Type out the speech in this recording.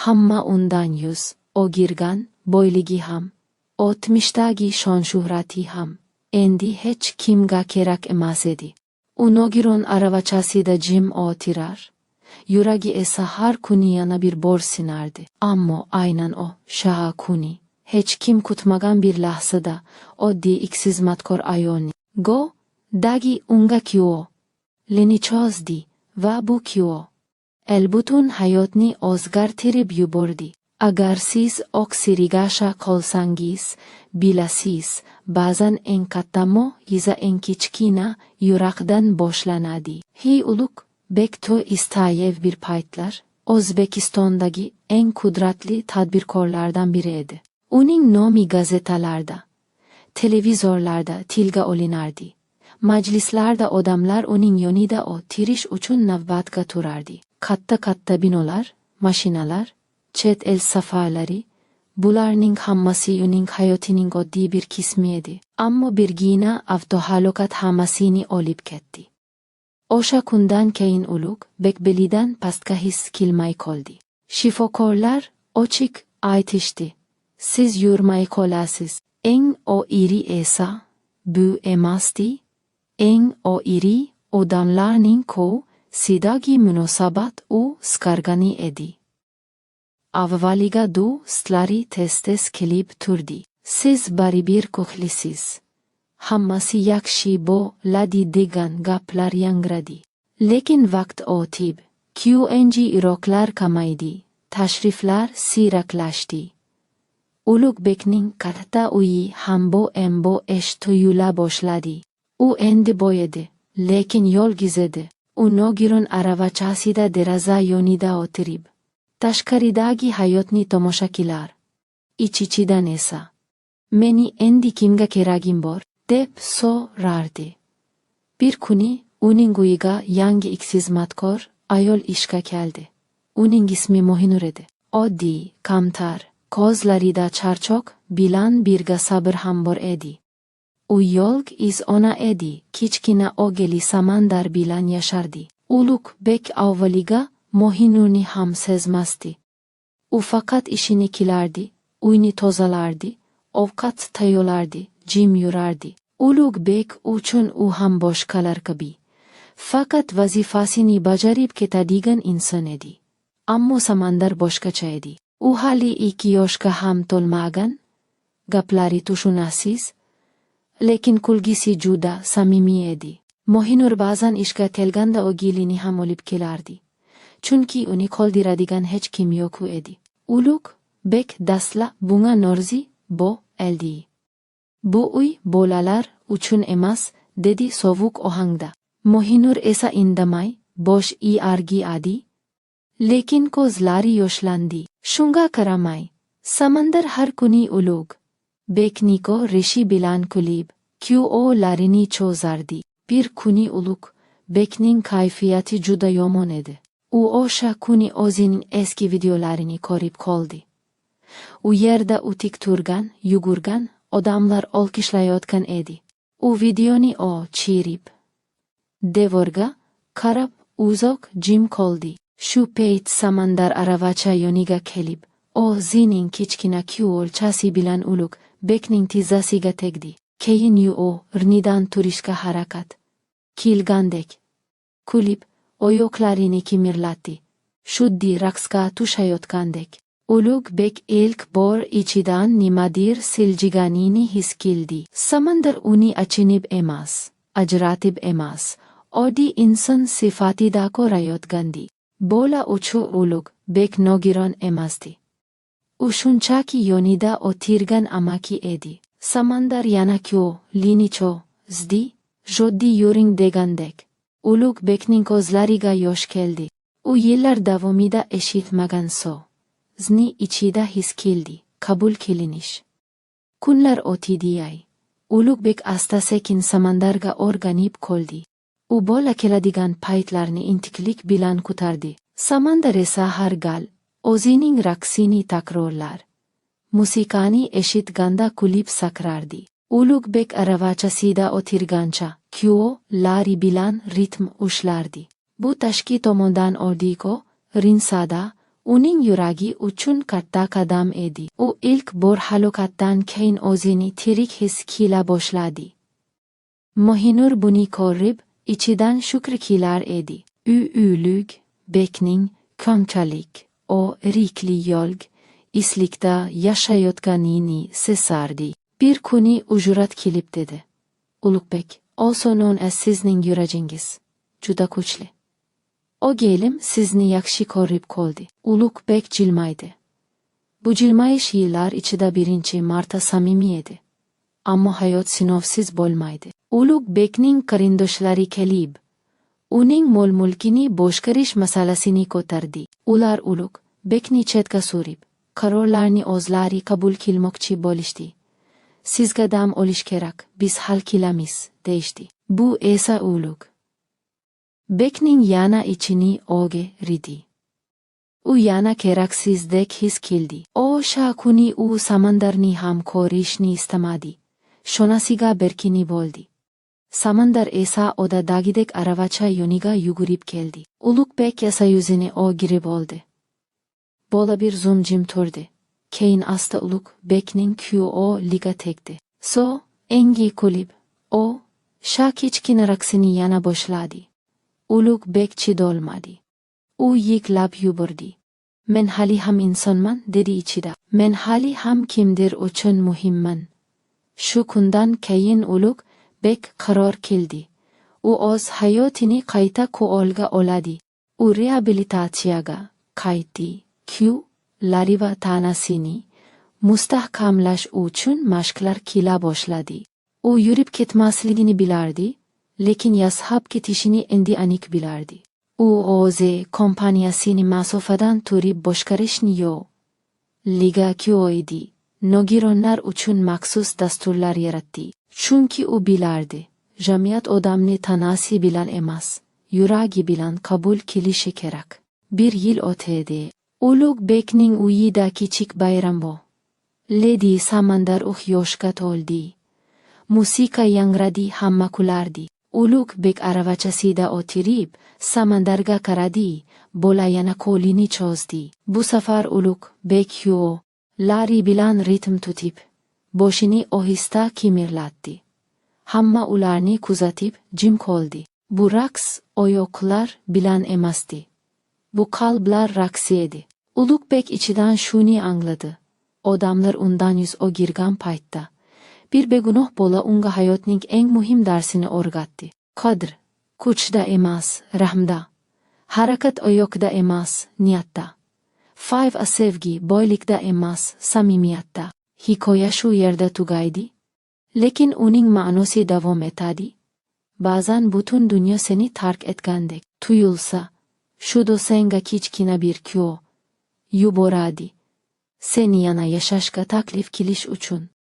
Hamma undan yuz o'girgan, boyligi ham, o'tmishdagi shon shuhrati ham, endi hech kimga kerak emas edi. U nogiron aravachasida jim o'tirar, yuragi esa har kuni yana bir bor sinardi. Ammo aynan o shaha kuni, hech kim kutmagan bir lahzada, oddiy xizmatkor ayolning dagi unga kuyov lini chozdi va bu kuyov butun hayotni o'zgartirib yubordi. Agar siz o'ksirigasha qolsangiz, bilasiz, ba'zan eng katta mo'jiza eng kichkina yurakdan boshlanadi. Ulug'bek To'ystayev bir paytlar O'zbekistondagi eng qudratli tadbirkorlardan biri edi. Uning nomi gazetalarda, televizorlarda tilga olinardi. Majlislarda odamlar uning yonida o'tirish uchun navbatga turardi. Katta binolar, mashinalar, chet el safarlari, bularning hammasi uning hayotining oddiy bir qismi edi. Ammo birgina avtohalokat hammasini olib ketdi. O'sha kundan keyin Ulug'bek belidan pastga his qilmay qoldi. Shifokorlar ochiq aytishdi: siz yurmay qolasiz. Eng iri esa bu emasdi. Eng iri odamlarning sidagi munosabat u skargani edi. Avvaliga do'stlari tez kelib turdi. Siz baribir kuchlisiz. Hammasi yaxshi bo'ladi degan gaplar yangradi. Lekin vaqt o'tib, qo'ng'iroqlar kamaydi, tashriflar siyraklashdi. Ulug'bekning katta uyi ham bo'sh tuyula boshladi. U endi boyidi, lekin yolg'iz edi. U nogiron aravachasida deraza yonida o'tirib, tashqaridagi hayotni tomosha qilar. Ich-ichidan esa, meni endi kimga keragim bor, deb so'rardi. Bir kuni uning uyiga yangi xizmatkor ayol ishga keldi. Uning ismi Mohinur edi. Oddiy, kamtar, ko'zlarida charchoq bilan birga sabr ham bor edi. U yolg'iz ona edi, kichkina o'g'li Samandar bilan yashardi. Ulug'bek avvaliga Mohinurni ham sezmasdi. U faqat ishini qilardi, uyni tozalardi, ovqat tayyorlardi, jim yurardi. Ulug'bek uchun u ham boshqalar kabi faqat vazifasini bajarib ketadigan inson edi. Ammo Samandar boshqacha edi. U hali 2 yoshga ham to'lmagan, gaplari tushunarsiz, lekin kulgisi juda samimiy edi. Mohinur ba'zan ishga kelganda o'g'lini ham olib kelardi, chunki uni qoldiradigan hech kim yo'q edi. Ulug'bek dastlab bunga norzi bo'ldi. Bu uy bolalar uchun emas, dedi sovuq ohangda. Mohinur esa indamay, bosh irg'adi, lekin ko'zlari yoshlandi. Shunga qaramay, Samandar har kuni Ulug'bekni rishi bilan kulib, kuyovlarini cho'zardi. Bir kuni Ulug'bekning kayfiyati juda yomon edi. U o'sha kuni o'zining eski videolarini ko'rib qoldi. U yerda tik turgan, yugurgan, odamlar olqishlayotgan edi. U videoni o'chirib, devorga qarab uzoq jim qoldi. Shu payt Samandar aravacha yoniga kelib, o'zining kichkina kuyovchasi bilan Ulug'bekning tizzasiga tegdi. Keyin o'rnidan turishga harakat qilgandek kulib, oyoqlarini qimirlatdi, xuddi raqsga tushayotgandek. Ulug'bek ilk bor ichidan nimadir siljiganini his qildi. Samandar uni achinib emas, ajratib emas, oddiy inson sifatida ko'rayotgandi. Bola uchun Ulug'bek nogiron emasdi. U shunchaki yonida o'tirgan amaki edi. Samandar yana lini cho'zdi, joddiy yuring degandek. Ulug'bekning ko'zlariga yosh keldi. U yillar davomida eshitmagan so'zni ichida his qildi, qabul qilinish. Kunlar o'tdi. Ulug'bek asta-sekin Samandarga o'rganib qoldi. U bola keladigan paytlarni intiqlik bilan kutardi. Samandar esa har gal o'zining raqsini takrorlar, musiqani eshitganda kulib sakrardi. Ulug'bek aravachasida o'tirgancha kuyovlari bilan ritm ushlardi. Bu tashqi tomondan oddiy rinsada, Uning yuragi uchun katta qadam edi. U ilk bor halokatdan keyin o'zini tirik his qila boshladi. Mohinur buni ko'rib, ichidan shukr qilar edi. Uylik, bekning kamchilik, o rikli yolg, islikda yashayotganini sezardi. Bir kuni ujrat kelib dedi. Ulug'bek, o so'non sizning yuragingiz juda kuchli. O gelim sizni yaxshi ko'rib qoldi. Ulug'bek jilmaydi. Bu jilmayish yillar ichida birinchi marta samimiy edi. Ammo hayot sinovsiz bo'lmaydi. Ulug'bekning qarindoshlari kelib, uning mol-mulkini boshqarish masalasini ko'tardi. Ular Ulug'bekni chetga surib, qarorlarni o'zlari qabul qilmoqchi bo'lishdi. Sizga dam olish kerak, biz hal qilamiz, deyishdi. Bu esa Ulug'bekning yana ichini o'g'ridi. U yana keraksizdek his qildi. O'sha kuni u samandarni ham ko'rishni istamadi. Shonasiga berkini bo'ldi. Samandar esa odadagidek aravacha yoniga yugurib keldi. Ulug'bek esa yuzini o'girib oldi. Bola bir zum jim turdi. Keyin asta Ulug'bekning kuyoviga tegdi. Engi kulib, o'sha kichkina raqsini yana boshladi. Ulug'bek chidolmadi. U yig'lab yubordi. Men hali ham insonman, dedi ichida. Men hali ham kimdir uchun muhimman. Shu kundan keyin Ulug'bek qaror qildi. U o'z hayotini qayta qo'lga oladi. U reabilitatsiyaga qaytdi. Lari va tanasini mustahkamlash uchun mashqlar qila boshladi. U yurib ketmasligini bilardi, lekin yasab ketishini endi aniq bilardi. U o'zi kompaniyasini masofadan turib boshqarishni yo'lga qo'ydi. Nogironlar uchun maxsus dasturlar yaratdi. Chunki u bilardi, jamiyat odamni tanasi bilan emas, yuragi bilan qabul qilishi kerak. Bir yil o'tdi. Ulug'bekning uyida kichik bayram bo'ldi. Samandar yoshga to'ldi. Musiqa yangradi, hamma kulardi. Ulug'bek aravachasida o'tirib, samandarga qaradi. Bola yana qo'lini cho'zdi. Bu safar Ulug'bek lari bilan ritm tutib, boshini ohista qimirlatdi. Hamma ularni kuzatib jim qoldi. Bu raqs oyoqlar bilan emasdi. Bu qalblar raqsi edi. Ulug'bek ichidan shuni angladi. Odamlar undan yuz o'girgan paytda bir begunoh bola unga hayotning eng muhim darsini o'rgatdi. Qadr kuchda emas, rahmda. Harakat oyoqda emas, niyatda. Sevgi boylikda emas, samimiyatda. Hikoya shu yerda tugaydi, lekin uning ma'nosi davom etadi. Ba'zan butun dunyo seni tark etgandek tuyulsa, shu do'senga kichkina bir yuboradi. Seni yana yashashga taklif qilish uchun.